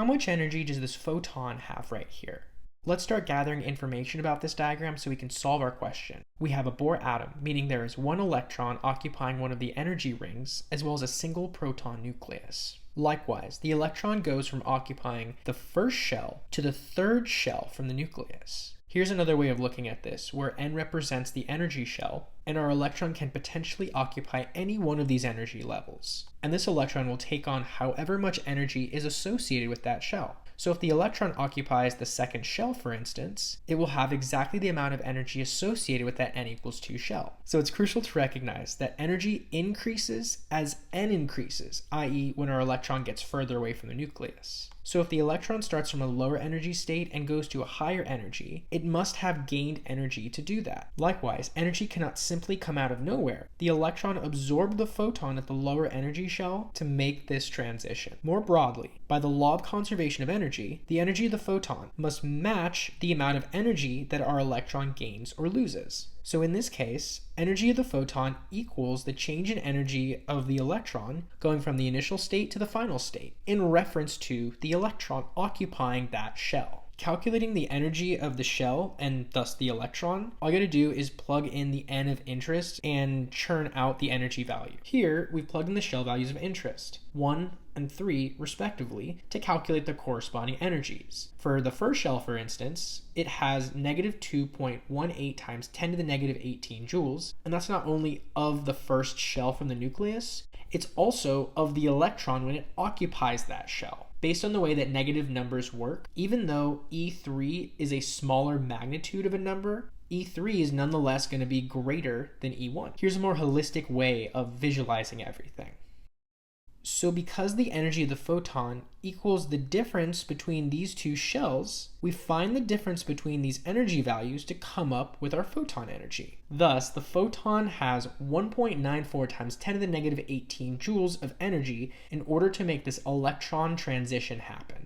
how much energy does this photon have right here? Let's start gathering information about this diagram so we can solve our question. We have a Bohr atom, meaning there is one electron occupying one of the energy rings, as well as a single proton nucleus. Likewise, the electron goes from occupying the first shell to the third shell from the nucleus. Here's another way of looking at this, where n represents the energy shell, and our electron can potentially occupy any one of these energy levels. And this electron will take on however much energy is associated with that shell. So if the electron occupies the second shell, for instance, it will have exactly the amount of energy associated with that n equals 2 shell. So it's crucial to recognize that energy increases as n increases, i.e. when our electron gets further away from the nucleus. So if the electron starts from a lower energy state and goes to a higher energy, it must have gained energy to do that. Likewise, energy cannot simply come out of nowhere. The electron absorbed the photon at the lower energy shell to make this transition. More broadly, by the law of conservation of energy, the energy of the photon must match the amount of energy that our electron gains or loses. So in this case, energy of the photon equals the change in energy of the electron going from the initial state to the final state in reference to the electron occupying that shell. Calculating the energy of the shell and thus the electron, all you gotta do is plug in the n of interest and churn out the energy value. Here, we've plugged in the shell values of interest, 1 and 3 respectively, to calculate the corresponding energies. For the first shell, for instance, it has negative 2.18 times 10 to the negative 18 joules, and that's not only of the first shell from the nucleus, it's also of the electron when it occupies that shell. Based on the way that negative numbers work, even though E3 is a smaller magnitude of a number, E3 is nonetheless going to be greater than E1. Here's a more holistic way of visualizing everything. So because the energy of the photon equals the difference between these two shells, we find the difference between these energy values to come up with our photon energy. Thus, the photon has 1.94 times 10 to the negative 18 joules of energy in order to make this electron transition happen.